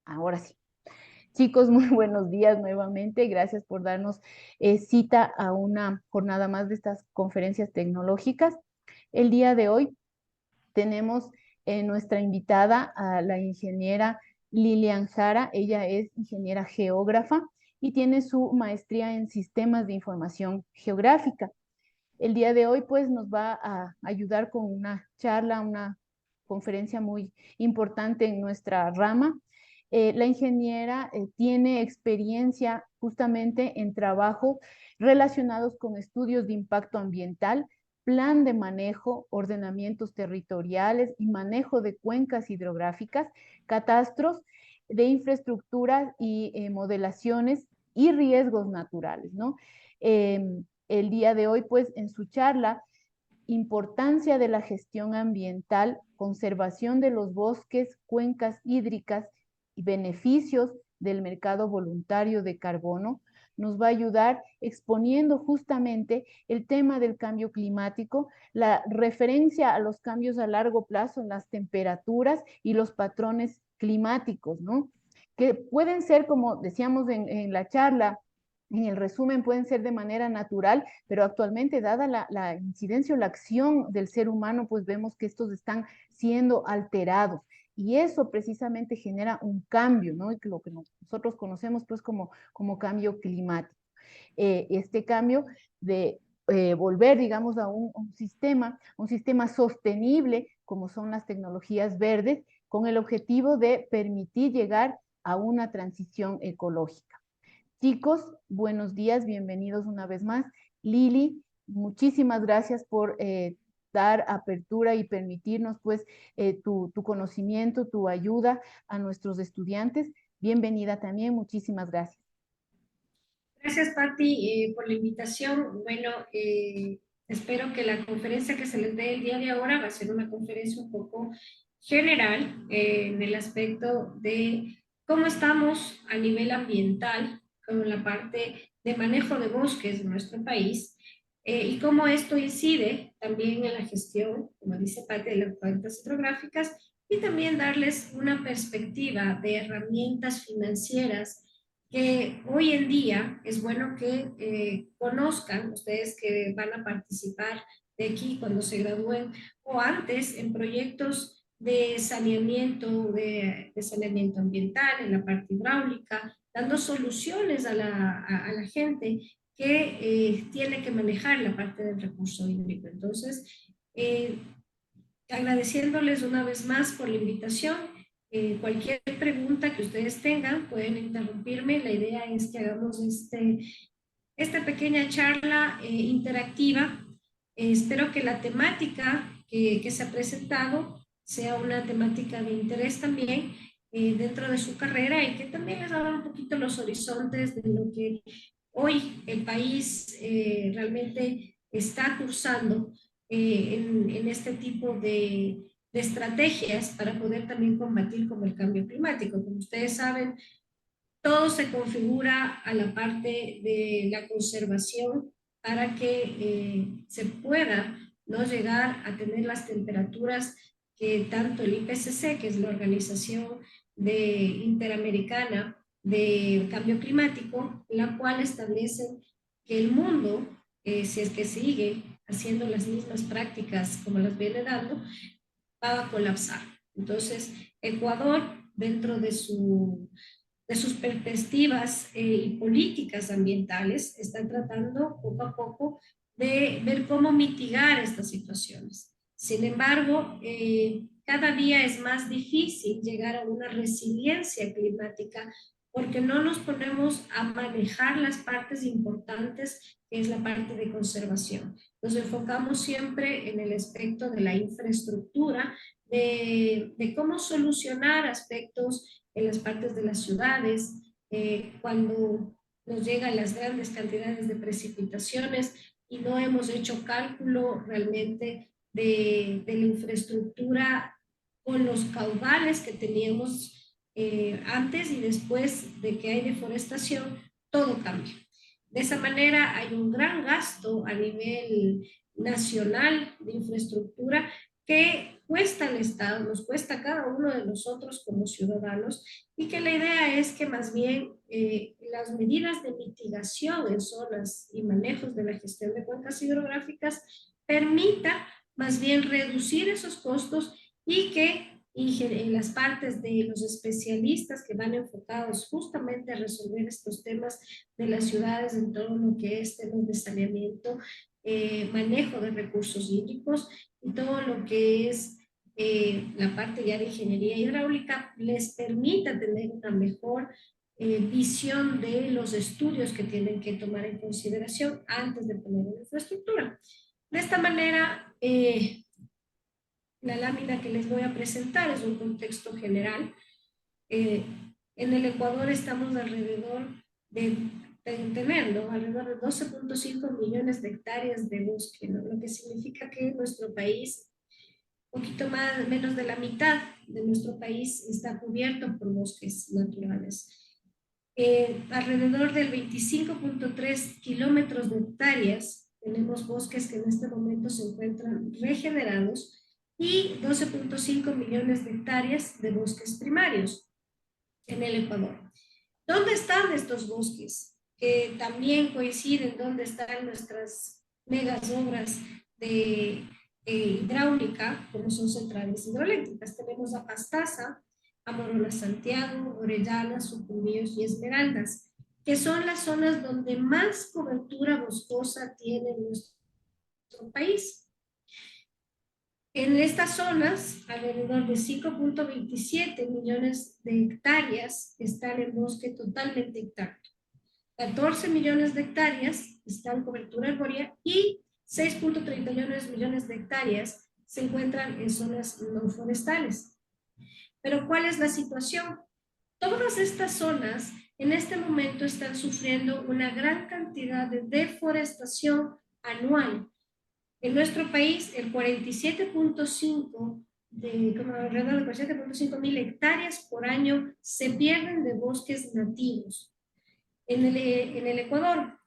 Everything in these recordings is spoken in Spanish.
Ahora sí. Chicos, muy buenos días nuevamente. Gracias por darnos cita a una jornada más de estas conferencias tecnológicas. El día de hoy tenemos nuestra invitada a la ingeniera Lilian Jara. Ella es ingeniera geógrafa y tiene su maestría en sistemas de información geográfica. El día de hoy, pues, nos va a ayudar con una charla, una conferencia muy importante en nuestra rama. La ingeniera tiene experiencia justamente en trabajos relacionados con estudios de impacto ambiental, plan de manejo, ordenamientos territoriales y manejo de cuencas hidrográficas, catastros de infraestructuras y modelaciones y riesgos naturales, ¿no? El día de hoy, pues, en su charla, importancia de la gestión ambiental, conservación de los bosques, cuencas hídricas y beneficios del mercado voluntario de carbono, nos va a ayudar exponiendo justamente el tema del cambio climático, la referencia a los cambios a largo plazo en las temperaturas y los patrones climáticos, ¿no? Que pueden ser, como decíamos en la charla, en el resumen, pueden ser de manera natural, pero actualmente, dada la incidencia o la acción del ser humano, pues vemos que estos están siendo alterados. Y eso precisamente genera un cambio, ¿no? Lo que nosotros conocemos pues como cambio climático. Este cambio de volver, digamos, a un sistema sostenible, como son las tecnologías verdes, con el objetivo de permitir llegar a una transición ecológica. Chicos, buenos días, bienvenidos una vez más. Lili, muchísimas gracias por dar apertura y permitirnos pues tu conocimiento, tu ayuda a nuestros estudiantes. Bienvenida también, muchísimas gracias. Gracias, Patti, por la invitación. Bueno, espero que la conferencia que se les dé el día de ahora va a ser una conferencia un poco general en el aspecto de cómo estamos a nivel ambiental con la parte de manejo de bosques en nuestro país y cómo esto incide también en la gestión, como dice Patti, de las cuencas hidrográficas y también darles una perspectiva de herramientas financieras que hoy en día es bueno que conozcan ustedes que van a participar de aquí cuando se gradúen o antes en proyectos de saneamiento ambiental, en la parte hidráulica, dando soluciones a la gente que tiene que manejar la parte del recurso hídrico. Entonces, eh, agradeciéndoles una vez más por la invitación. Cualquier pregunta que ustedes tengan pueden interrumpirme. La idea es que hagamos esta pequeña charla interactiva. Espero que la temática que se ha presentado sea una temática de interés también dentro de su carrera y que también les abra un poquito los horizontes de lo que hoy el país realmente está cursando en este tipo de estrategias para poder también combatir con el cambio climático. Como ustedes saben, todo se configura a la parte de la conservación para que se pueda no llegar a tener las temperaturas que tanto el IPCC, que es la Organización Interamericana de Cambio Climático, la cual establece que el mundo, si es que sigue haciendo las mismas prácticas como las viene dando, va a colapsar. Entonces, Ecuador, dentro de sus perspectivas y políticas ambientales, están tratando poco a poco de ver cómo mitigar estas situaciones. Sin embargo, cada día es más difícil llegar a una resiliencia climática porque no nos ponemos a manejar las partes importantes, que es la parte de conservación. Nos enfocamos siempre en el aspecto de la infraestructura, de cómo solucionar aspectos en las partes de las ciudades, cuando nos llegan las grandes cantidades de precipitaciones y no hemos hecho cálculo realmente de la infraestructura con los caudales que teníamos antes y después de que hay deforestación, todo cambia. De esa manera hay un gran gasto a nivel nacional de infraestructura que cuesta al Estado, nos cuesta a cada uno de nosotros como ciudadanos, y que la idea es que más bien las medidas de mitigación en zonas y manejos de la gestión de cuencas hidrográficas permita más bien reducir esos costos, y que en las partes de los especialistas que van enfocados justamente a resolver estos temas de las ciudades en todo lo que es temas de saneamiento, manejo de recursos hídricos y todo lo que es la parte ya de ingeniería hidráulica, les permita tener una mejor visión de los estudios que tienen que tomar en consideración antes de poner una infraestructura. De esta manera, la lámina que les voy a presentar es un contexto general. Eh, en el Ecuador estamos alrededor de tener, ¿no?, alrededor de 12.5 millones de hectáreas de bosque, ¿no?, lo que significa que nuestro país, un poquito más, menos de la mitad de nuestro país está cubierto por bosques naturales. Alrededor del 25.3 kilómetros de hectáreas tenemos bosques que en este momento se encuentran regenerados, y 12.5 millones de hectáreas de bosques primarios en el Ecuador. ¿Dónde están estos bosques? Que también coinciden dónde están nuestras megas obras de hidráulica, como son centrales hidroeléctricas. Tenemos a Pastaza, Amorola Santiago, Orellana, Sucumbíos y Esmeraldas, que son las zonas donde más cobertura boscosa tiene nuestro país. En estas zonas, alrededor de 5.27 millones de hectáreas están en bosque totalmente intacto. 14 millones de hectáreas están en cobertura arbórea, y 6.31 millones de hectáreas se encuentran en zonas no forestales. Pero ¿cuál es la situación? Todas estas zonas en este momento están sufriendo una gran cantidad de deforestación anual. En nuestro país, el 47.5 como alrededor de 47.5 mil hectáreas por año se pierden de bosques nativos. En el Ecuador,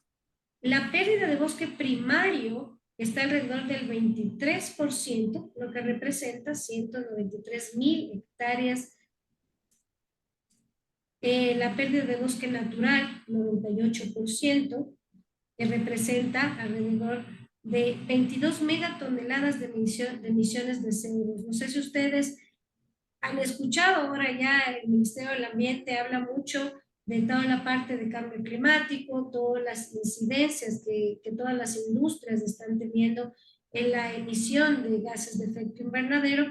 la pérdida de bosque primario está alrededor del 23%, lo que representa 193 mil hectáreas. La pérdida de bosque natural, 98%, que representa alrededor de 22 megatoneladas de emisiones de CO2. No sé si ustedes han escuchado, ahora ya el Ministerio del Ambiente habla mucho de toda la parte de cambio climático, todas las incidencias que todas las industrias están teniendo en la emisión de gases de efecto invernadero,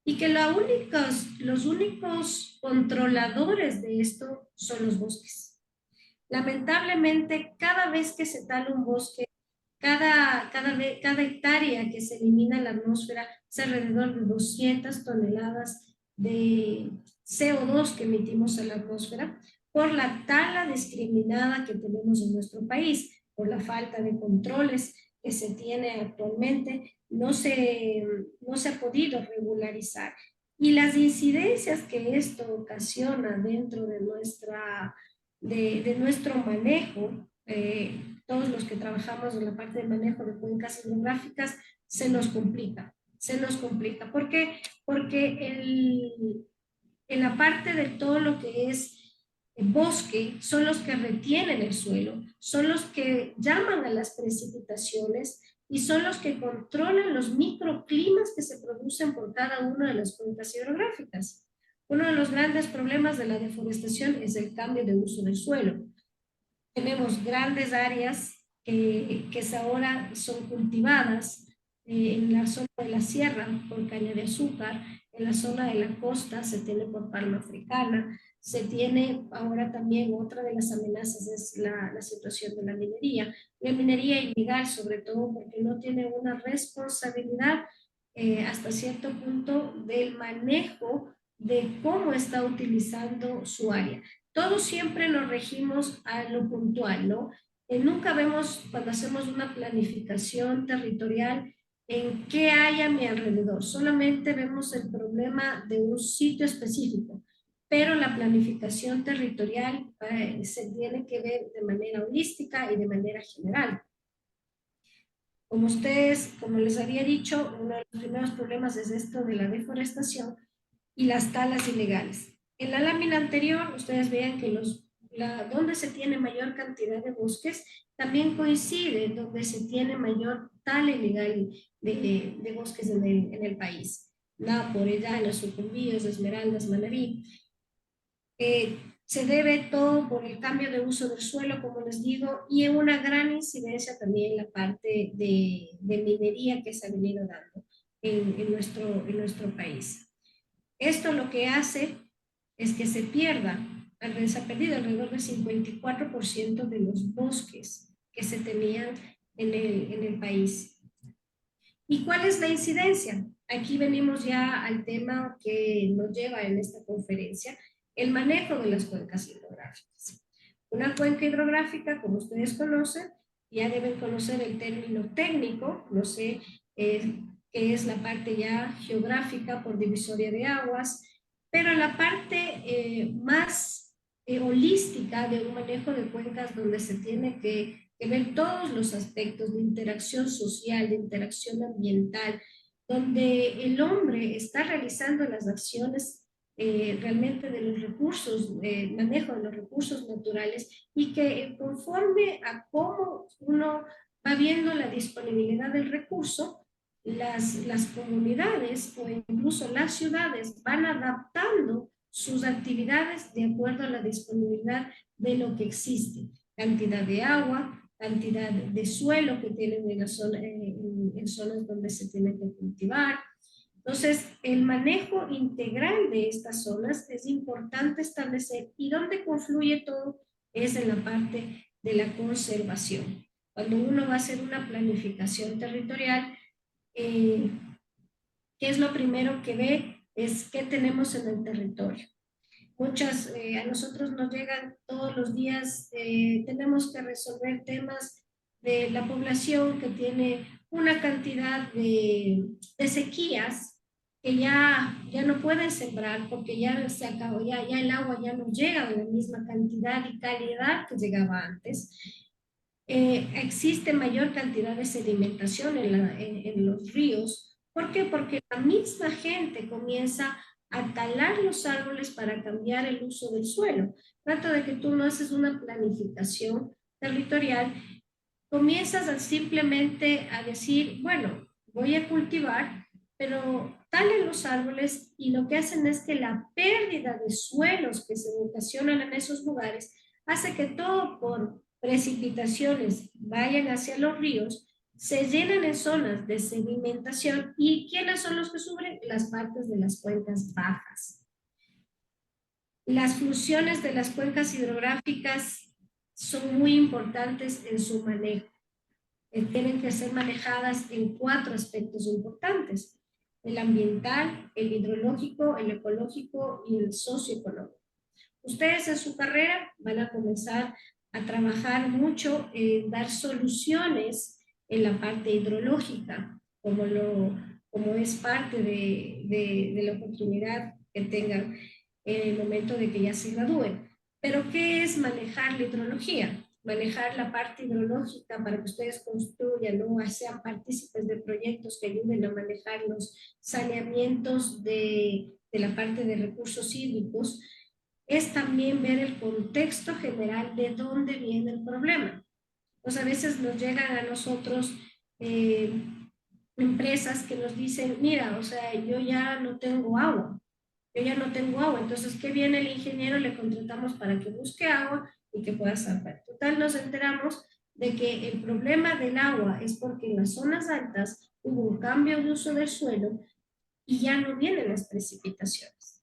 y que los únicos controladores de esto son los bosques. Lamentablemente, cada vez que se tala un bosque, cada hectárea que se elimina en la atmósfera es alrededor de 200 toneladas de CO2 que emitimos a la atmósfera, por la tala discriminada que tenemos en nuestro país, por la falta de controles que se tiene actualmente. No se ha podido regularizar. Y las incidencias que esto ocasiona dentro de nuestro manejo, todos los que trabajamos en la parte de manejo de cuencas hidrográficas, se nos complica. Se nos complica. ¿Por qué? Porque en la parte de todo lo que es el bosque, son los que retienen el suelo, son los que llaman a las precipitaciones, y son los que controlan los microclimas que se producen por cada una de las cuencas hidrográficas. Uno de los grandes problemas de la deforestación es el cambio de uso del suelo. Tenemos grandes áreas que ahora son cultivadas en la zona de la sierra por caña de azúcar, en la zona de la costa se tiene por palma africana, se tiene ahora también otra de las amenazas es la situación de la minería ilegal, sobre todo porque no tiene una responsabilidad hasta cierto punto del manejo de cómo está utilizando su área. Todos siempre nos regimos a lo puntual, ¿no? Nunca vemos, cuando hacemos una planificación territorial, en qué hay a mi alrededor. Solamente vemos el problema de un sitio específico, pero la planificación territorial se tiene que ver de manera holística y de manera general. Como les había dicho, uno de los primeros problemas es esto de la deforestación y las talas ilegales. En la lámina anterior, ustedes vean que donde se tiene mayor cantidad de bosques, también coincide donde se tiene mayor tala ilegal de bosques en el país. Napo, Orellana, Sucumbíos, Esmeraldas, Manabí. Se debe todo por el cambio de uso del suelo, como les digo, y en una gran incidencia también en la parte de minería que se ha venido dando en nuestro país. Esto lo que hace es que se ha perdido alrededor del 54% de los bosques que se tenían en el país. ¿Y cuál es la incidencia? Aquí venimos ya al tema que nos lleva en esta conferencia, el manejo de las cuencas hidrográficas. Una cuenca hidrográfica, como ustedes conocen, ya deben conocer el término técnico, no sé qué es la parte ya geográfica por divisoria de aguas, pero la parte más holística de un manejo de cuencas donde se tiene que ver todos los aspectos de interacción social, de interacción ambiental, donde el hombre está realizando las acciones realmente de los recursos, manejo de los recursos naturales y que conforme a cómo uno va viendo la disponibilidad del recurso, las comunidades o incluso las ciudades van adaptando sus actividades de acuerdo a la disponibilidad de lo que existe, cantidad de agua, cantidad de suelo que tienen en, la zona, en zonas donde se tiene que cultivar. Entonces, el manejo integral de estas zonas es importante establecer y donde confluye todo es en la parte de la conservación. Cuando uno va a hacer una planificación territorial, eh, ¿qué es lo primero que ve? Es qué tenemos en el territorio. A nosotros nos llegan todos los días, tenemos que resolver temas de la población que tiene una cantidad de sequías que ya no pueden sembrar porque ya se acabó, ya el agua ya no llega de la misma cantidad y calidad que llegaba antes. Existe mayor cantidad de sedimentación en los ríos. ¿Por qué? Porque la misma gente comienza a talar los árboles para cambiar el uso del suelo. Trata de que tú no haces una planificación territorial, comienzas simplemente a decir, bueno, voy a cultivar, pero talen los árboles y lo que hacen es que la pérdida de suelos que se ocasionan en esos lugares hace que todo por precipitaciones vayan hacia los ríos, se llenan en zonas de sedimentación y ¿quiénes son los que sufren? Las partes de las cuencas bajas. Las funciones de las cuencas hidrográficas son muy importantes en su manejo. Tienen que ser manejadas en 4 aspectos importantes: el ambiental, el hidrológico, el ecológico y el socioeconómico. Ustedes en su carrera van a comenzar a trabajar mucho en dar soluciones en la parte hidrológica, como es parte de la oportunidad que tengan en el momento de que ya se gradúen. Pero ¿qué es manejar la hidrología? Manejar la parte hidrológica para que ustedes construyan, ¿no? Sean partícipes de proyectos que ayuden a manejar los saneamientos de la parte de recursos hídricos, es también ver el contexto general de dónde viene el problema. Pues a veces nos llegan a nosotros empresas que nos dicen, mira, o sea, yo ya no tengo agua, entonces, ¿qué viene el ingeniero? Le contratamos para que busque agua y que pueda salvar. Total, nos enteramos de que el problema del agua es porque en las zonas altas hubo un cambio de uso del suelo y ya no vienen las precipitaciones.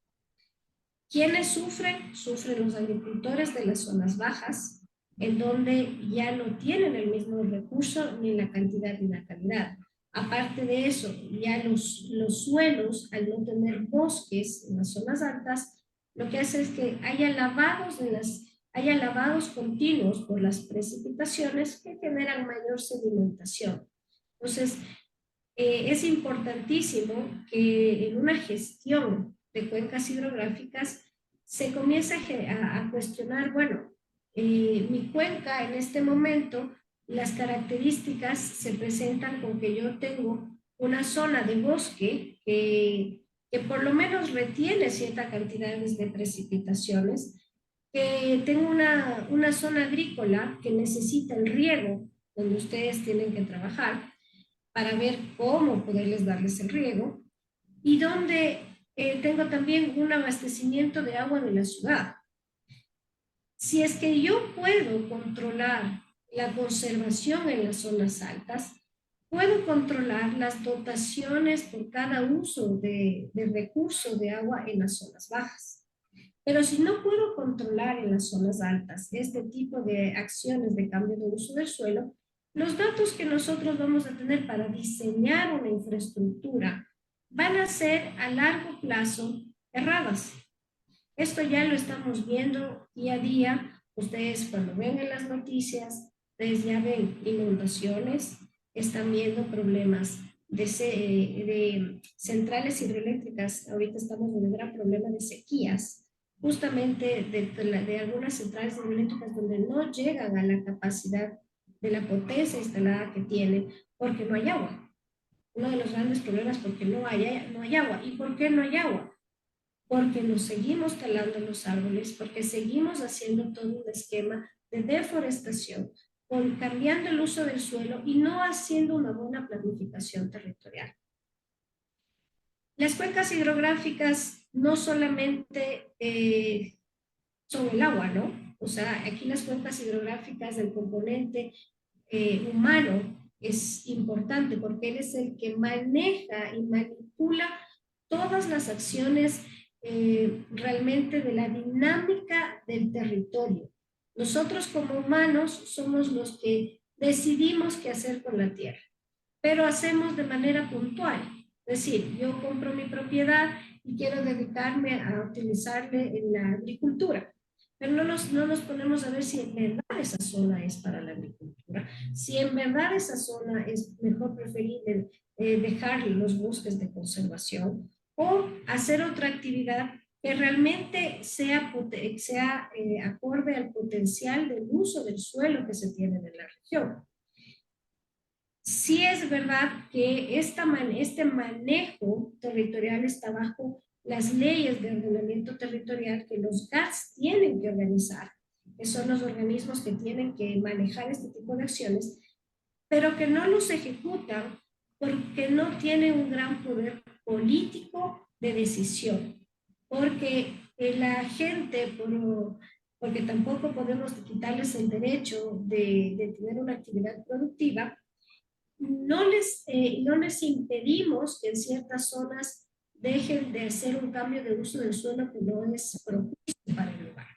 ¿Quiénes sufren? Sufren los agricultores de las zonas bajas, en donde ya no tienen el mismo recurso ni la cantidad ni la calidad. Aparte de eso, ya los suelos, al no tener bosques en las zonas altas, lo que hace es que haya lavados continuos por las precipitaciones que generan mayor sedimentación. Entonces, es importantísimo que en una gestión de cuencas hidrográficas se comience a cuestionar, bueno, mi cuenca en este momento las características se presentan con que yo tengo una zona de bosque que por lo menos retiene cierta cantidad de precipitaciones, que tengo una zona agrícola que necesita el riego, donde ustedes tienen que trabajar para ver cómo poderles darles el riego, y donde tengo también un abastecimiento de agua de la ciudad. Si es que yo puedo controlar la conservación en las zonas altas, puedo controlar las dotaciones por cada uso de recurso de agua en las zonas bajas. Pero si no puedo controlar en las zonas altas este tipo de acciones de cambio de uso del suelo, los datos que nosotros vamos a tener para diseñar una infraestructura van a ser a largo plazo erradas. Esto ya lo estamos viendo día a día. Ustedes cuando ven en las noticias, ustedes ya ven inundaciones, están viendo problemas de centrales hidroeléctricas. Ahorita estamos en un gran problema de sequías, justamente de algunas centrales hidroeléctricas donde no llegan a la capacidad de la potencia instalada que tienen porque no hay agua. Uno de los grandes problemas es porque no hay agua. ¿Y por qué no hay agua? Porque nos seguimos talando los árboles, porque seguimos haciendo todo un esquema de deforestación, cambiando el uso del suelo y no haciendo una buena planificación territorial. Las cuencas hidrográficas no solamente son el agua, ¿no? O sea, aquí las cuencas hidrográficas del componente humano es importante porque él es el que maneja y manipula todas las acciones realmente de la dinámica del territorio. Nosotros como humanos somos los que decidimos qué hacer con la tierra, pero hacemos de manera puntual. Es decir, yo compro mi propiedad y quiero dedicarme a utilizarle en la agricultura, pero no nos ponemos a ver si en verdad esa zona es para la agricultura, si en verdad esa zona es mejor preferible dejar los bosques de conservación o hacer otra actividad que realmente sea acorde al potencial del uso del suelo que se tiene en la región. Sí es verdad que este manejo territorial está bajo las leyes de ordenamiento territorial que los GATS tienen que organizar, que son los organismos que tienen que manejar este tipo de acciones, pero que no los ejecutan porque no tienen un gran poder político de decisión, porque la gente, porque tampoco podemos quitarles el derecho de tener una actividad productiva, no les impedimos que en ciertas zonas dejen de hacer un cambio de uso del suelo que no es propicio para el lugar.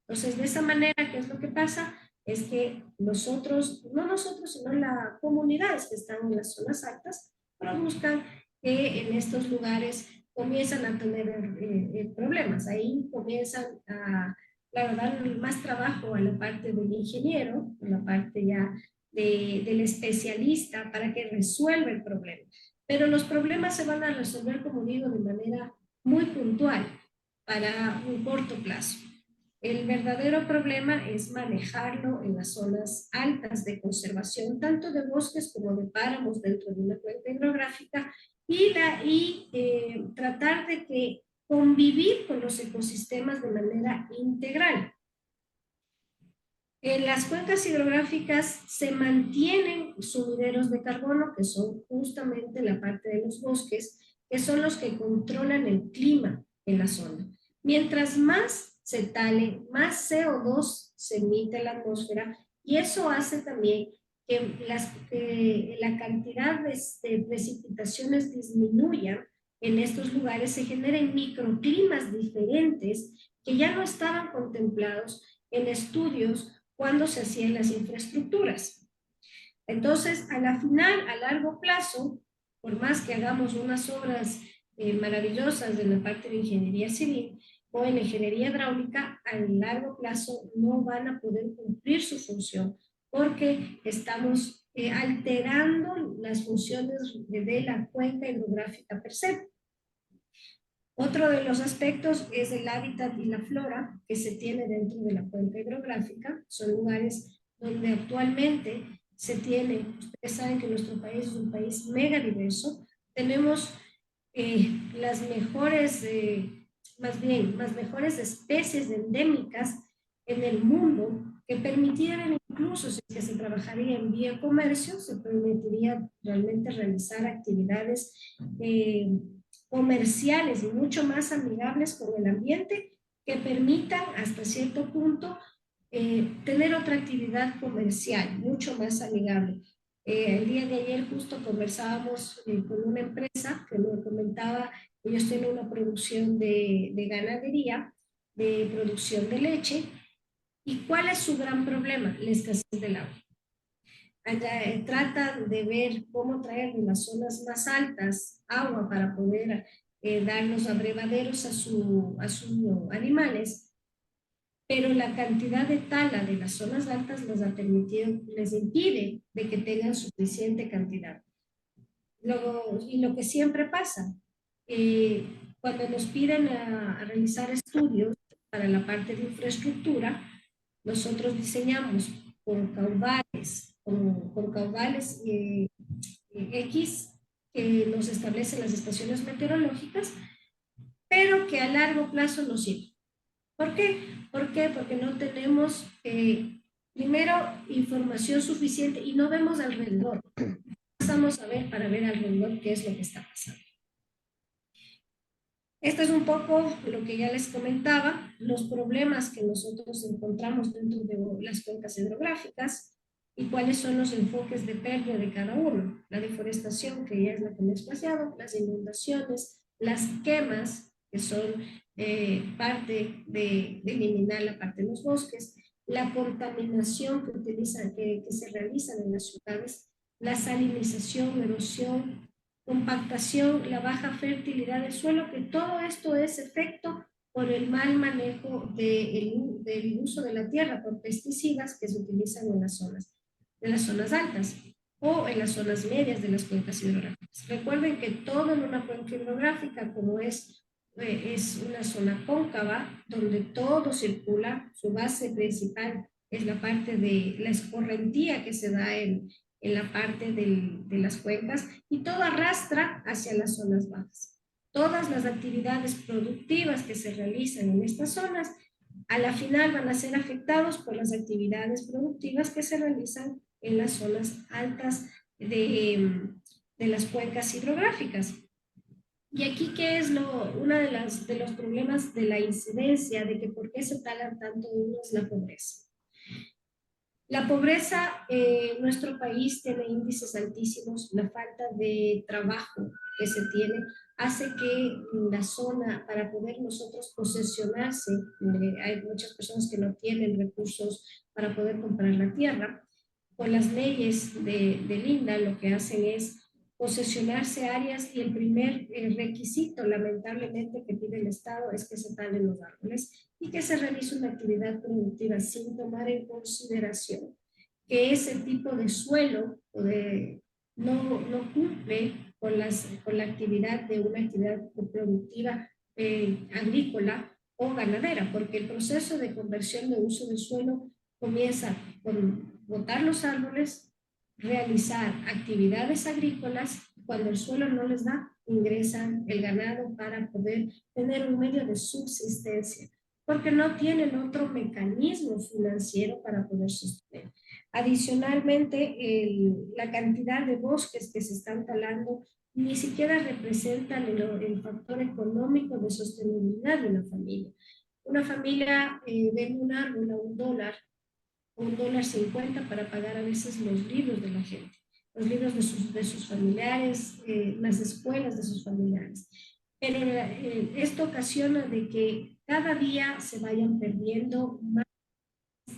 Entonces, de esa manera, ¿qué es lo que pasa? Es que nosotros, no nosotros, sino las comunidades que están en las zonas altas, produzcan que en estos lugares comienzan a tener problemas. Ahí comienzan a, claro, dar más trabajo a la parte del ingeniero, a la parte ya del especialista para que resuelva el problema. Pero los problemas se van a resolver, como digo, de manera muy puntual para un corto plazo. El verdadero problema es manejarlo en las zonas altas de conservación, tanto de bosques como de páramos dentro de una cuenca hidrográfica y tratar de que convivir con los ecosistemas de manera integral. En las cuencas hidrográficas se mantienen sumideros de carbono, que son justamente la parte de los bosques, que son los que controlan el clima en la zona. Mientras más se tale, más CO2 se emite a la atmósfera y eso hace también que la cantidad de precipitaciones disminuya en estos lugares, se generen microclimas diferentes que ya no estaban contemplados en estudios cuando se hacían las infraestructuras. Entonces, a la final, a largo plazo, por más que hagamos unas obras maravillosas en la parte de ingeniería civil o en la ingeniería hidráulica, a largo plazo no van a poder cumplir su función porque estamos alterando las funciones de la cuenca hidrográfica per se. Otro de los aspectos es el hábitat y la flora que se tiene dentro de la cuenca hidrográfica. Son lugares donde actualmente se tiene, ustedes saben que nuestro país es un país mega diverso, tenemos las mejores, las mejores especies endémicas en el mundo que permitieran incluso, si es que se trabajaría en vía comercio, se permitiría realmente realizar actividades comerciales y mucho más amigables con el ambiente que permitan hasta cierto punto tener otra actividad comercial mucho más amigable. El día de ayer justo conversábamos con una empresa que me comentaba, ellos tienen una producción de ganadería, de producción de leche, ¿y cuál es su gran problema? La escasez del agua. Allá, tratan de ver cómo traer de las zonas más altas agua para poder dar los abrevaderos a sus animales, pero la cantidad de tala de las zonas altas les ha permitido, les impide de que tengan suficiente cantidad. Luego, y lo que siempre pasa, eh, cuando nos piden a realizar estudios para la parte de infraestructura, nosotros diseñamos con caudales, con caudales X que nos establecen las estaciones meteorológicas, pero que a largo plazo no sirven. ¿Por qué? ¿Por qué? Porque no tenemos, primero, información suficiente y no vemos alrededor. Pasamos a ver para ver alrededor qué es lo que está pasando. Esto es un poco lo que ya les comentaba, los problemas que nosotros encontramos dentro de las cuencas hidrográficas y cuáles son los enfoques de pérdida de cada uno. La deforestación, que ya es la que me he expresado, las inundaciones, las quemas, que son parte de eliminar la parte de los bosques, la contaminación que se realiza en las ciudades, la salinización, erosión, compactación, la baja fertilidad del suelo, que todo esto es efecto por el mal manejo del uso de la tierra por pesticidas que se utilizan en las zonas altas o en las zonas medias de las cuencas hidrográficas. Recuerden que todo en una cuenca hidrográfica, como es una zona cóncava, donde todo circula, su base principal es la parte de la escorrentía que se da en la parte de las cuencas y todo arrastra hacia las zonas bajas. Todas las actividades productivas que se realizan en estas zonas a la final van a ser afectados por las actividades productivas que se realizan en las zonas altas de las cuencas hidrográficas. Y aquí, ¿qué es uno de los problemas de la incidencia, de que por qué se talan tanto uno es la pobreza? La pobreza en nuestro país tiene índices altísimos, la falta de trabajo que se tiene hace que la zona, para poder nosotros posesionarse, hay muchas personas que no tienen recursos para poder comprar la tierra, con las leyes del INDA lo que hacen es posesionarse áreas y el primer requisito, lamentablemente, que pide el Estado es que se talen los árboles y que se realice una actividad productiva sin tomar en consideración que ese tipo de suelo no cumple con la actividad de una actividad productiva agrícola o ganadera, porque el proceso de conversión de uso del suelo comienza con botar los árboles, realizar actividades agrícolas, cuando el suelo no les da, ingresan el ganado para poder tener un medio de subsistencia, porque no tienen otro mecanismo financiero para poder sostener. Adicionalmente, la cantidad de bosques que se están talando ni siquiera representan el factor económico de sostenibilidad de una familia. Una familia vende un árbol a $1.50 para pagar a veces los libros de la gente, los libros de sus familiares, las escuelas de sus familiares. Pero esto ocasiona de que cada día se vayan perdiendo más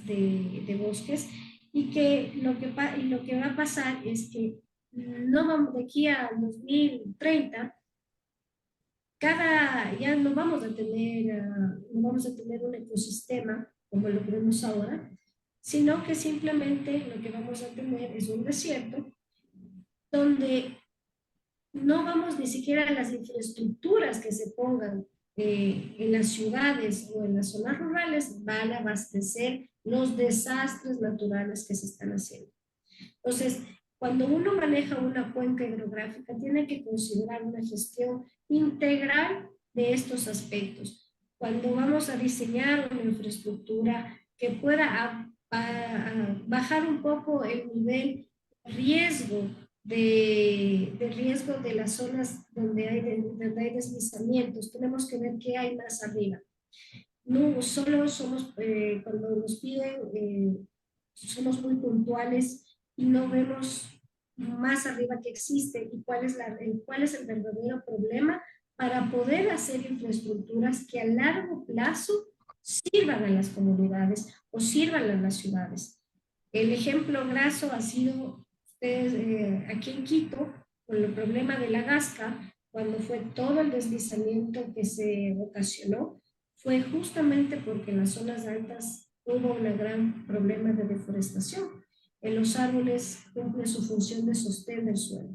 de bosques y que lo que va a pasar es que no vamos de aquí al 2030 ya no vamos a tener un ecosistema como lo vemos ahora, sino que simplemente lo que vamos a tener es un desierto donde no vamos ni siquiera a las infraestructuras que se pongan en las ciudades o en las zonas rurales van a abastecer los desastres naturales que se están haciendo. Entonces, cuando uno maneja una cuenca hidrográfica, tiene que considerar una gestión integral de estos aspectos. Cuando vamos a diseñar una infraestructura que pueda bajar un poco el nivel de riesgo de riesgo de las zonas donde hay deslizamientos, tenemos que ver qué hay más arriba. No solo somos, cuando nos piden, somos muy puntuales y no vemos más arriba que existe y cuál es el verdadero problema para poder hacer infraestructuras que a largo plazo sirvan a las comunidades o sirvan a las ciudades. El ejemplo graso ha sido ustedes, aquí en Quito, con el problema de la Gasca, cuando fue todo el deslizamiento que se ocasionó, fue justamente porque en las zonas altas hubo un gran problema de deforestación. En los árboles cumplen su función de sostén del suelo.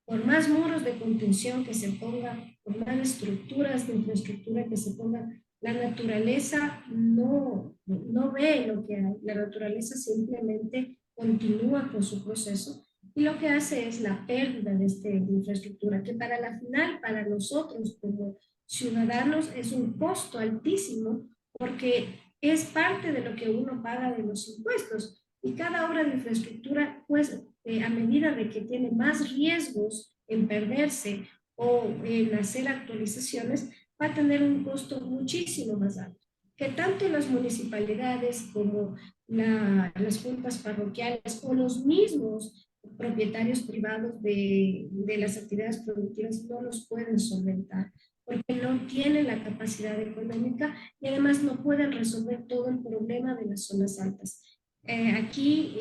Por más muros de contención que se pongan, por más estructuras de infraestructura que se pongan, la naturaleza no ve lo que hay. La naturaleza simplemente continúa con su proceso y lo que hace es la pérdida de esta infraestructura, que para la final, para nosotros como ciudadanos, es un costo altísimo porque es parte de lo que uno paga de los impuestos. Y cada obra de infraestructura, pues, a medida de que tiene más riesgos en perderse o en hacer actualizaciones, va a tener un costo muchísimo más alto. Que tanto las municipalidades como las juntas parroquiales o los mismos propietarios privados de las actividades productivas no los pueden solventar porque no tienen la capacidad económica y además no pueden resolver todo el problema de las zonas altas. Aquí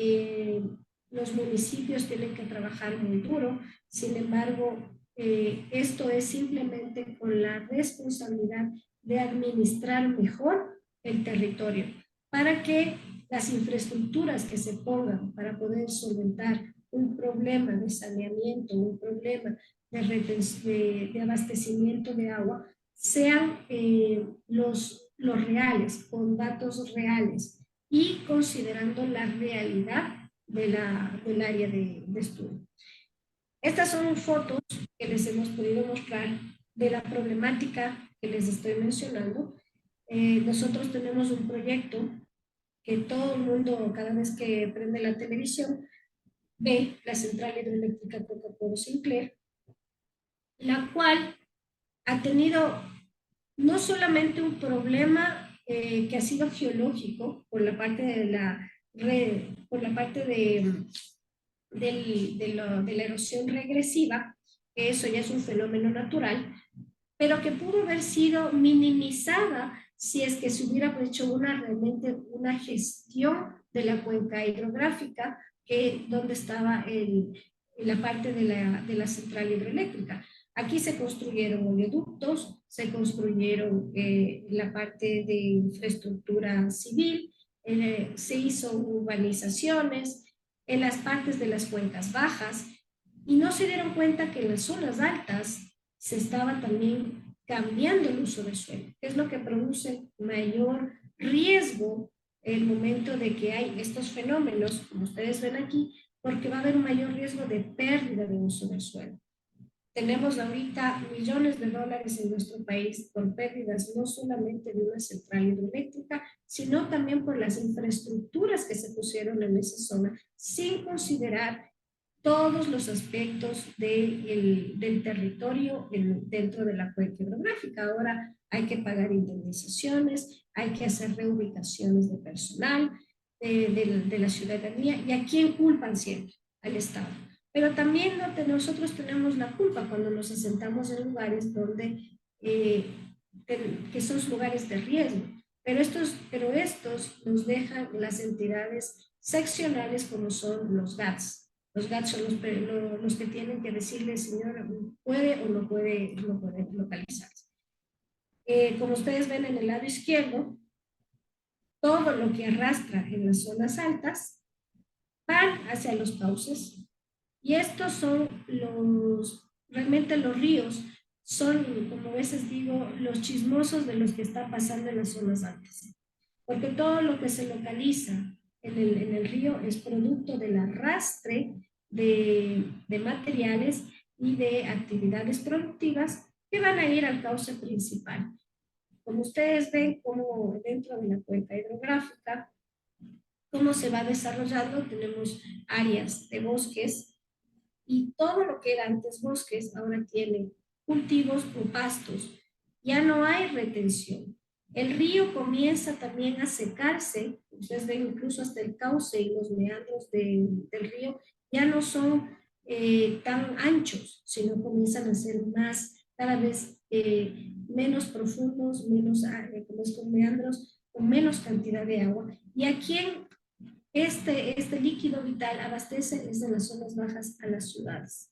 los municipios tienen que trabajar muy duro, sin embargo, esto es simplemente con la responsabilidad de administrar mejor el territorio para que las infraestructuras que se pongan para poder solventar un problema de saneamiento, un problema de abastecimiento de agua, sean los reales, con datos reales y considerando la realidad del área de estudio. Estas son fotos que les hemos podido mostrar de la problemática que les estoy mencionando. Nosotros tenemos un proyecto que todo el mundo, cada vez que prende la televisión, ve la central hidroeléctrica Coca-Cola-Sinclair, la cual ha tenido no solamente un problema que ha sido geológico por la parte de la red, por la parte de la erosión regresiva, que eso ya es un fenómeno natural, pero que pudo haber sido minimizada si es que se hubiera hecho realmente una gestión de la cuenca hidrográfica, donde estaba la parte de la central hidroeléctrica. Aquí se construyeron oleoductos, se construyeron la parte de infraestructura civil, se hizo urbanizaciones en las partes de las cuencas bajas y no se dieron cuenta que en las zonas altas se estaba también cambiando el uso del suelo, que es lo que produce mayor riesgo el momento de que hay estos fenómenos, como ustedes ven aquí, porque va a haber un mayor riesgo de pérdida de uso del suelo. Tenemos ahorita millones de dólares en nuestro país por pérdidas no solamente de una central hidroeléctrica, sino también por las infraestructuras que se pusieron en esa zona, sin considerar todos los aspectos del territorio dentro de la cuenca hidrográfica. Ahora hay que pagar indemnizaciones, hay que hacer reubicaciones de personal, de la ciudadanía, y ¿a quién culpan siempre? Al Estado. Pero también nosotros tenemos la culpa cuando nos asentamos en lugares que son lugares de riesgo. Pero estos nos dejan las entidades seccionales como son los GATS. Los GATS son los que tienen que decirle, señor, puede o no puede localizarse. Como ustedes ven en el lado izquierdo, todo lo que arrastra en las zonas altas van hacia los cauces. Y estos son realmente los ríos, son, como a veces digo, los chismosos de los que está pasando en las zonas altas. Porque todo lo que se localiza en el río es producto del arrastre de materiales y de actividades productivas que van a ir al cauce principal. Como ustedes ven, como dentro de la cuenca hidrográfica, cómo se va desarrollando, tenemos áreas de bosques y todo lo que era antes bosques ahora tiene cultivos o pastos. Ya no hay retención. El río comienza también a secarse, ustedes ven incluso hasta el cauce y los meandros del río ya no son tan anchos, sino comienzan a ser más, cada vez menos profundos, menos con meandros, con menos cantidad de agua. Y aquí este líquido vital abastece desde las zonas bajas a las ciudades.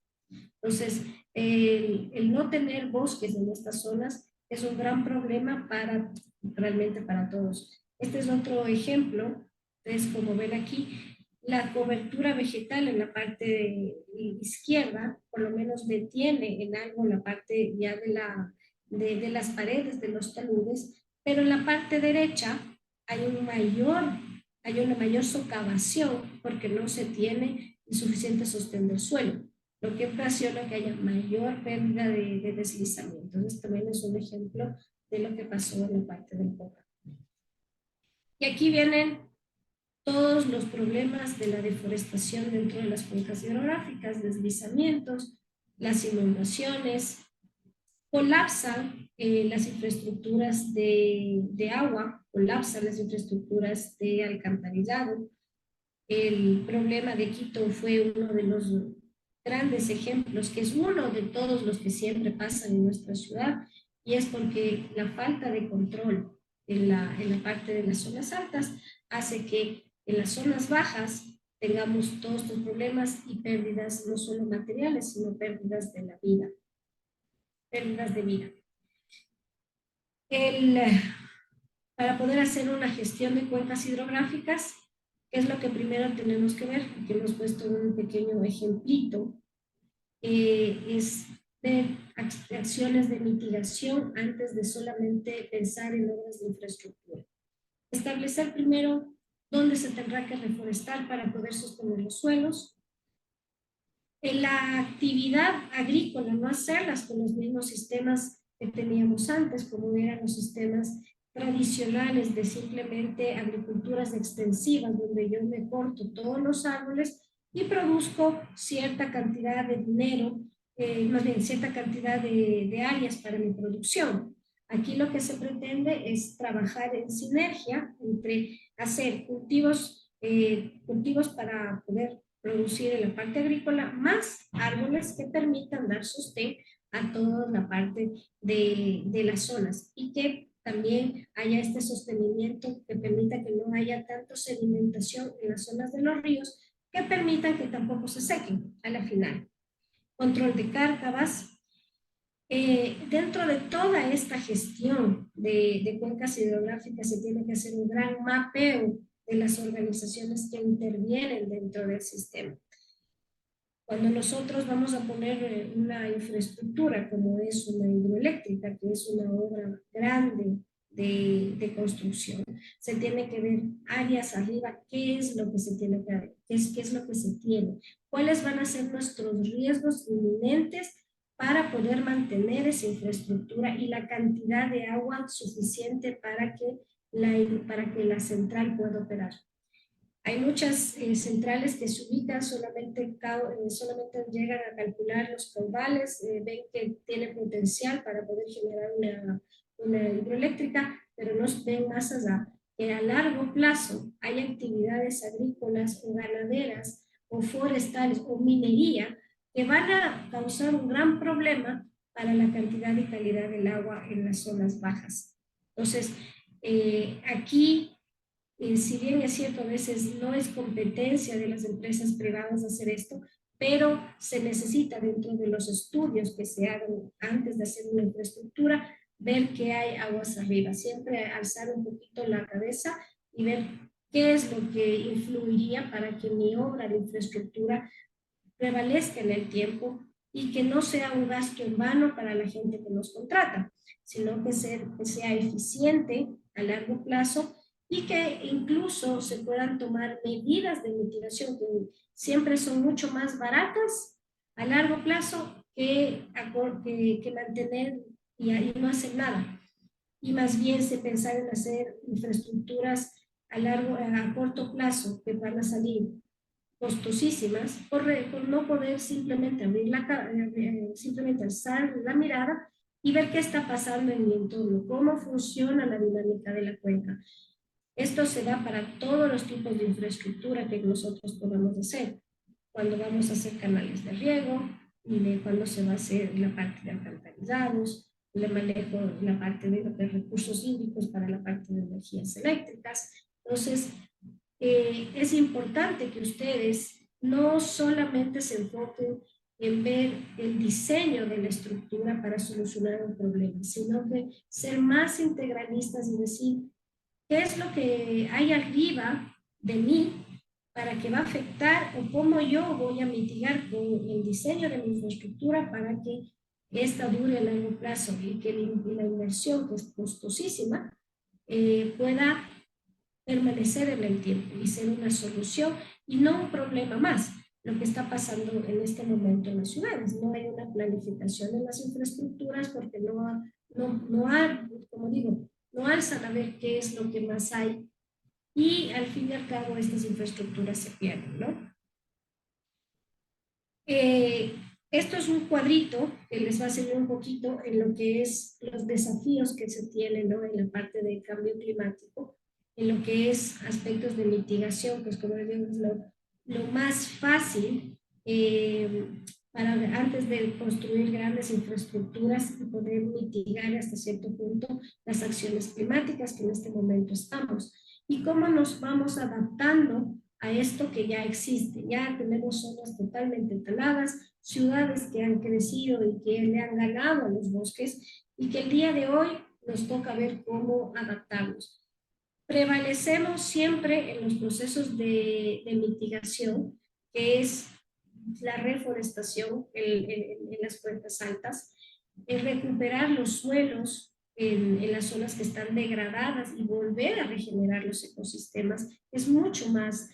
Entonces, el no tener bosques en estas zonas es un gran problema realmente para todos. Este es otro ejemplo. Entonces, como ven aquí, la cobertura vegetal en la parte izquierda, por lo menos detiene en algo la parte ya de las paredes de los taludes, pero en la parte derecha hay hay una mayor socavación porque no se tiene suficiente sostén del suelo, lo que ocasiona que haya mayor pérdida de deslizamiento. Entonces también es un ejemplo de lo que pasó en la parte del Poca. Y aquí vienen todos los problemas de la deforestación dentro de las cuencas hidrográficas, deslizamientos, las inundaciones, colapsan las infraestructuras de agua, colapsan las infraestructuras de alcantarillado. El problema de Quito fue uno de los grandes ejemplos, que es uno de todos los que siempre pasan en nuestra ciudad, y es porque la falta de control en la parte de las zonas altas hace que en las zonas bajas tengamos todos estos problemas y pérdidas no solo materiales, sino pérdidas de la vida, pérdidas de vida. El, para poder hacer una gestión de cuencas hidrográficas, ¿qué es lo que primero tenemos que ver? Aquí hemos puesto un pequeño ejemplito. Es ver acciones de mitigación antes de solamente pensar en obras de infraestructura. Establecer primero dónde se tendrá que reforestar para poder sostener los suelos. En la actividad agrícola, no hacerlas con los mismos sistemas que teníamos antes, como eran los sistemas tradicionales de simplemente agriculturas extensivas, donde yo me corto todos los árboles y produzco cierta cantidad de dinero, más bien cierta cantidad de áreas para mi producción. Aquí lo que se pretende es trabajar en sinergia entre hacer cultivos para poder producir en la parte agrícola más árboles que permitan dar sostén a toda la parte de las zonas y que también haya este sostenimiento que permita que no haya tanto sedimentación en las zonas de los ríos que permitan que tampoco se sequen a la final. Control de cárcavas. Dentro de toda esta gestión de cuencas hidrográficas se tiene que hacer un gran mapeo de las organizaciones que intervienen dentro del sistema. Cuando nosotros vamos a poner una infraestructura como es una hidroeléctrica, que es una obra grande de construcción, se tiene que ver áreas arriba, qué es lo que se tiene que ver, qué es lo que se tiene, cuáles van a ser nuestros riesgos inminentes para poder mantener esa infraestructura y la cantidad de agua suficiente para que la central pueda operar. Hay muchas centrales que se ubican, solamente llegan a calcular los caudales, ven que tiene potencial para poder generar una hidroeléctrica, pero no ven más allá que a largo plazo hay actividades agrícolas o ganaderas o forestales o minería que van a causar un gran problema para la cantidad y calidad del agua en las zonas bajas. Entonces, aquí si bien es cierto, a veces no es competencia de las empresas privadas hacer esto, pero se necesita dentro de los estudios que se hagan antes de hacer una infraestructura, ver qué hay aguas arriba, siempre alzar un poquito la cabeza y ver qué es lo que influiría para que mi obra de infraestructura prevalezca en el tiempo y que no sea un gasto en vano para la gente que nos contrata, sino que sea eficiente a largo plazo y que incluso se puedan tomar medidas de mitigación que siempre son mucho más baratas a largo plazo que mantener y no hacer nada. Y más bien se pensar en hacer infraestructuras a corto plazo que van a salir costosísimas por no poder simplemente simplemente alzar la mirada y ver qué está pasando en mi entorno, cómo funciona la dinámica de la cuenca. Esto se da para todos los tipos de infraestructura que nosotros podamos hacer, cuando vamos a hacer canales de riego y de cuando se va a hacer la parte de alcantarizados, el manejo, la parte de recursos hídricos para la parte de energías eléctricas. Entonces, es importante que ustedes no solamente se enfoquen en ver el diseño de la estructura para solucionar un problema, sino que ser más integralistas y decir qué es lo que hay arriba de mí para que va a afectar o cómo yo voy a mitigar con el diseño de mi infraestructura para que esta dure a largo plazo y que la inversión, que es costosísima, pueda permanecer en el tiempo y ser una solución y no un problema más. Lo que está pasando en este momento en las ciudades. No hay una planificación de las infraestructuras porque como digo, no alzan a ver qué es lo que más hay y al fin y al cabo estas infraestructuras se pierden, ¿no? Eh, Esto es un cuadrito que les va a servir un poquito en lo que es los desafíos que se tienen, ¿no? En la parte de cambio climático, en lo que es aspectos de mitigación, pues como les digo, es lo más fácil antes de construir grandes infraestructuras y poder mitigar hasta cierto punto las acciones climáticas que en este momento estamos. Y cómo nos vamos adaptando a esto que ya existe. Ya tenemos zonas totalmente taladas, ciudades que han crecido y que le han ganado a los bosques y que el día de hoy nos toca ver cómo adaptarnos. Prevalecemos siempre en los procesos de mitigación, que es la reforestación en las cuencas altas, el recuperar los suelos en las zonas que están degradadas y volver a regenerar los ecosistemas es mucho más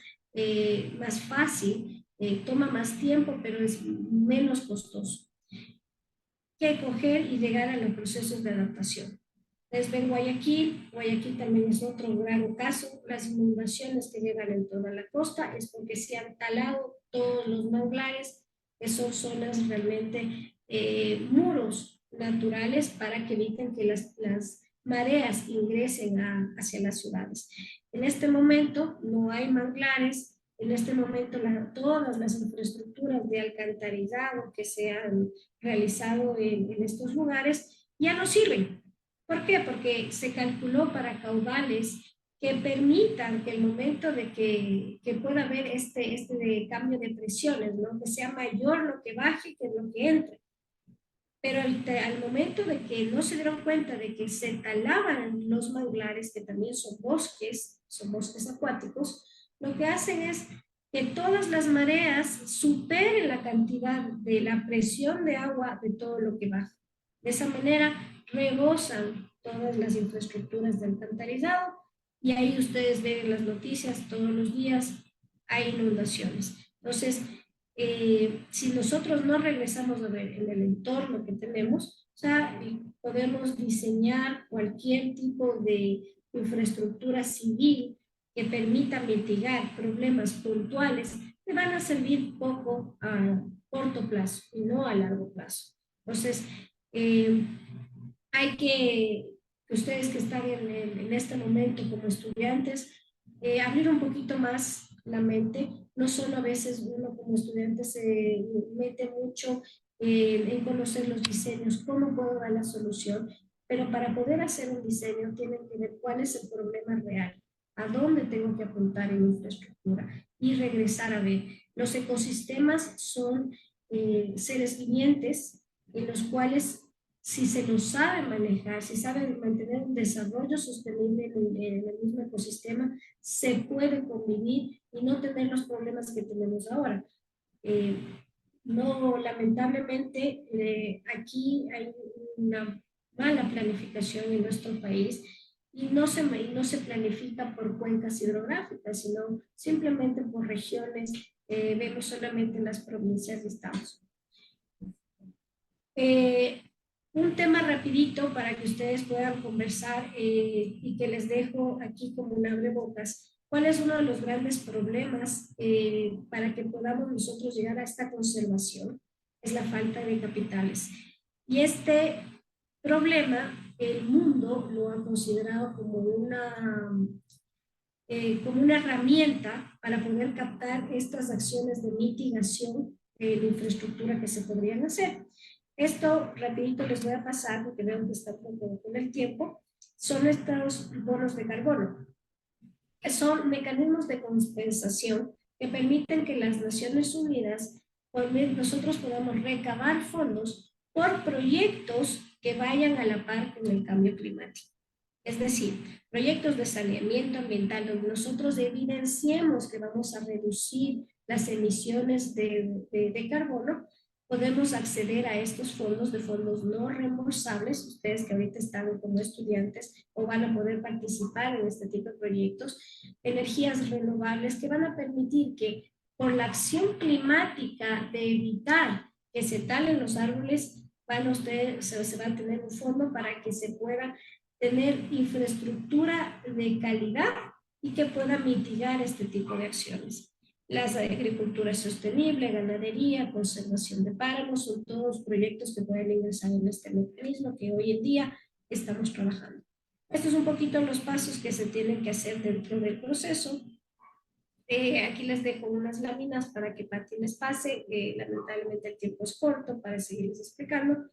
fácil, toma más tiempo, pero es menos costoso que coger y llegar a los procesos de adaptación. Entonces ven Guayaquil, Guayaquil también es otro gran caso, las inundaciones que llegan en toda la costa es porque se han talado todos los manglares, que son zonas realmente muros naturales para que eviten que las mareas ingresen hacia las ciudades. En este momento no hay manglares, en este momento todas las infraestructuras de alcantarizado que se han realizado en estos lugares ya no sirven. ¿Por qué? Porque se calculó para caudales que permitan que el momento de que pueda haber este cambio de presiones, ¿no? Que sea mayor lo que baje que lo que entre. Pero al momento de que no se dieron cuenta de que se talaban los manglares, que también son bosques acuáticos, lo que hacen es que todas las mareas superen la cantidad de la presión de agua de todo lo que baja. De esa manera rebosan todas las infraestructuras de alcantarizado y ahí ustedes ven las noticias todos los días, hay inundaciones. Entonces, si nosotros no regresamos a ver en el entorno que tenemos, o sea, podemos diseñar cualquier tipo de infraestructura civil que permita mitigar problemas puntuales que van a servir poco a corto plazo y no a largo plazo. Entonces, hay que ustedes que están en este momento como estudiantes, abrir un poquito más la mente. No solo a veces uno como estudiante se mete mucho en conocer los diseños, cómo puedo dar la solución, pero para poder hacer un diseño tienen que ver cuál es el problema real, a dónde tengo que apuntar en infraestructura y regresar a ver. Los ecosistemas son seres vivientes en los cuales si se lo sabe manejar, si sabe mantener un desarrollo sostenible en el mismo ecosistema, se puede convivir y no tener los problemas que tenemos ahora. Eh, no, lamentablemente, aquí hay una mala planificación en nuestro país y no se planifica por cuencas hidrográficas, sino simplemente por regiones. Vemos solamente en las provincias de estados. Un tema rapidito para que ustedes puedan conversar y que les dejo aquí como un abrebocas. ¿Cuál es uno de los grandes problemas para que podamos nosotros llegar a esta conservación? Es la falta de capitales. Y este problema, el mundo lo ha considerado como una herramienta para poder captar estas acciones de mitigación de infraestructura que se podrían hacer. Esto, rapidito les voy a pasar, porque veo que está poco con el tiempo, son estos bonos de carbono, que son mecanismos de compensación que permiten que las Naciones Unidas, nosotros podamos recabar fondos por proyectos que vayan a la par con el cambio climático. Es decir, proyectos de saneamiento ambiental donde nosotros evidenciemos que vamos a reducir las emisiones de carbono, podemos acceder a estos fondos de fondos no reembolsables. Ustedes que ahorita están como estudiantes o van a poder participar en este tipo de proyectos, energías renovables que van a permitir que por la acción climática de evitar que se talen los árboles, se va a tener un fondo para que se pueda tener infraestructura de calidad y que pueda mitigar este tipo de acciones. Las agricultura sostenible, ganadería, conservación de páramos, son todos proyectos que pueden ingresar en este mecanismo que hoy en día estamos trabajando. Estos son un poquito los pasos que se tienen que hacer dentro del proceso. Aquí les dejo unas láminas para que Pati les pase. Lamentablemente el tiempo es corto para seguirles explicando.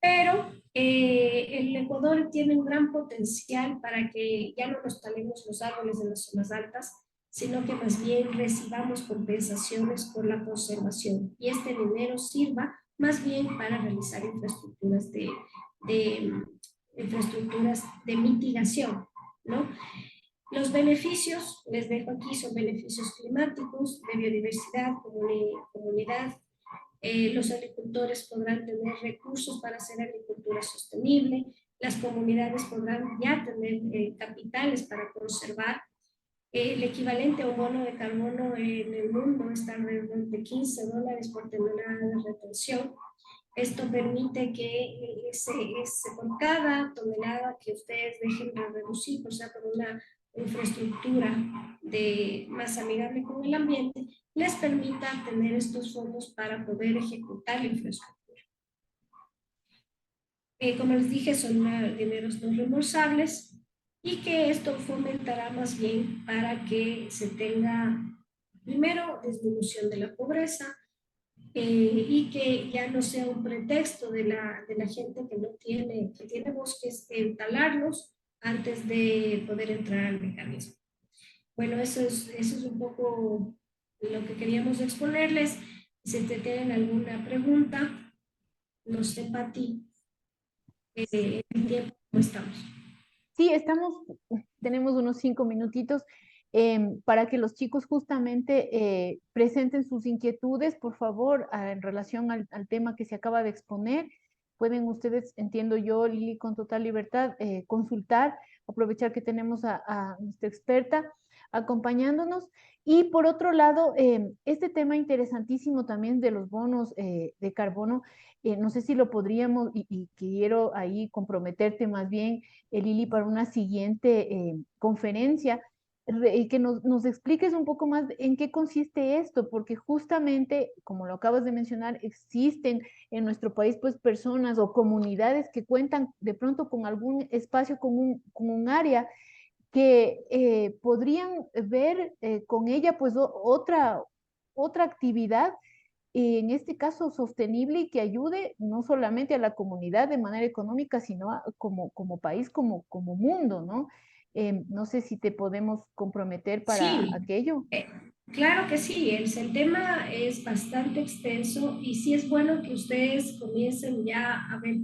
Pero el Ecuador tiene un gran potencial para que ya no nos talemos los árboles en las zonas altas, sino que más bien recibamos compensaciones por la conservación y este dinero sirva más bien para realizar de infraestructuras de mitigación, ¿no? Los beneficios, les dejo aquí, son beneficios climáticos, de biodiversidad, comunidad. Los agricultores podrán tener recursos para hacer agricultura sostenible, las comunidades podrán ya tener capitales para conservar. El equivalente a un bono de carbono en el mundo está alrededor de $15 por tonelada de retención. Esto permite que por cada tonelada que ustedes dejen de reducir, o sea, por una infraestructura más amigable con el ambiente, les permita tener estos fondos para poder ejecutar la infraestructura. Como les dije, son dineros no reembolsables y que esto fomentará más bien para que se tenga, primero, disminución de la pobreza, y que ya no sea un pretexto de la gente que tiene bosques en talarlos antes de poder entrar al mecanismo. Bueno, eso es un poco lo que queríamos exponerles. Si te tienen alguna pregunta, no sé, Pati, el tiempo, ¿cómo estamos? Sí, tenemos unos 5 minutitos para que los chicos justamente presenten sus inquietudes, por favor, en relación al tema que se acaba de exponer. Pueden ustedes, entiendo yo, Lili, con total libertad, consultar, aprovechar que tenemos a nuestra experta acompañándonos. Y por otro lado, este tema interesantísimo también de los bonos de carbono, no sé si lo podríamos, y quiero ahí comprometerte más bien, Lili, para una siguiente conferencia, y que nos expliques un poco más en qué consiste esto, porque justamente, como lo acabas de mencionar, existen en nuestro país pues personas o comunidades que cuentan de pronto con algún espacio, con un área que podrían ver con ella pues otra actividad, en este caso sostenible y que ayude no solamente a la comunidad de manera económica, sino como país, como mundo, ¿no? No sé si te podemos comprometer para Sí, aquello. claro que sí, el tema es bastante extenso y sí es bueno que ustedes comiencen ya a ver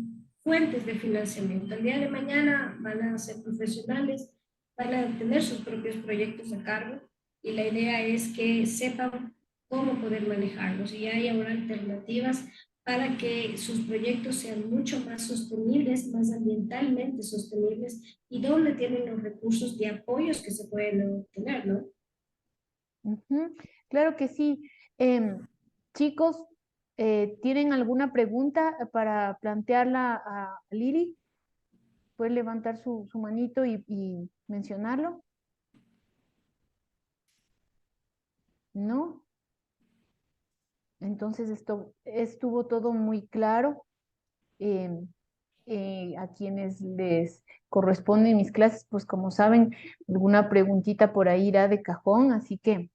fuentes de financiamiento. El día de mañana van a ser profesionales, van a tener sus propios proyectos a cargo y la idea es que sepan cómo poder manejarlos y hay ahora alternativas para que sus proyectos sean mucho más sostenibles, más ambientalmente sostenibles y dónde tienen los recursos de apoyos que se pueden obtener, ¿no? Ujú, claro que sí. Chicos, ¿tienen alguna pregunta para plantearla a Lili? ¿Puede levantar su manito y mencionarlo? ¿No? Entonces esto estuvo todo muy claro. Em, a quienes les corresponden mis clases, pues como saben, alguna preguntita por ahí irá de cajón, así que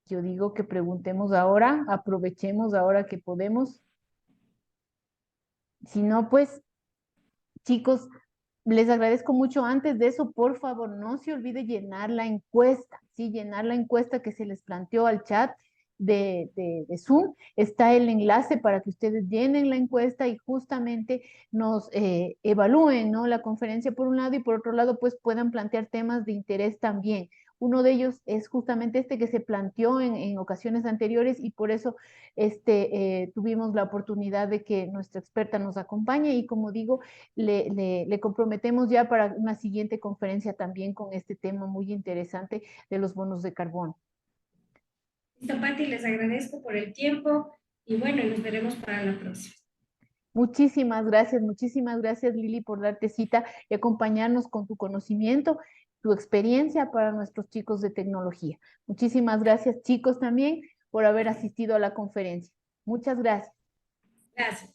yo digo que preguntemos ahora, aprovechemos ahora que podemos. Si no, pues chicos, les agradezco mucho. Antes de eso, por favor, no se olvide llenar la encuesta, ¿sí? Llenar la encuesta que se les planteó al chat de Zoom. Está el enlace para que ustedes llenen la encuesta y justamente nos evalúen, ¿no? La conferencia por un lado y por otro lado, pues puedan plantear temas de interés también. Uno de ellos es justamente este que se planteó en ocasiones anteriores y por eso tuvimos la oportunidad de que nuestra experta nos acompañe y como digo, le comprometemos ya para una siguiente conferencia también con este tema muy interesante de los bonos de carbono. Listo, Pati, les agradezco por el tiempo y bueno, nos veremos para la próxima. Muchísimas gracias Lili por darte cita y acompañarnos con tu conocimiento, tu experiencia para nuestros chicos de tecnología. Muchísimas gracias chicos también por haber asistido a la conferencia. Muchas gracias. Gracias.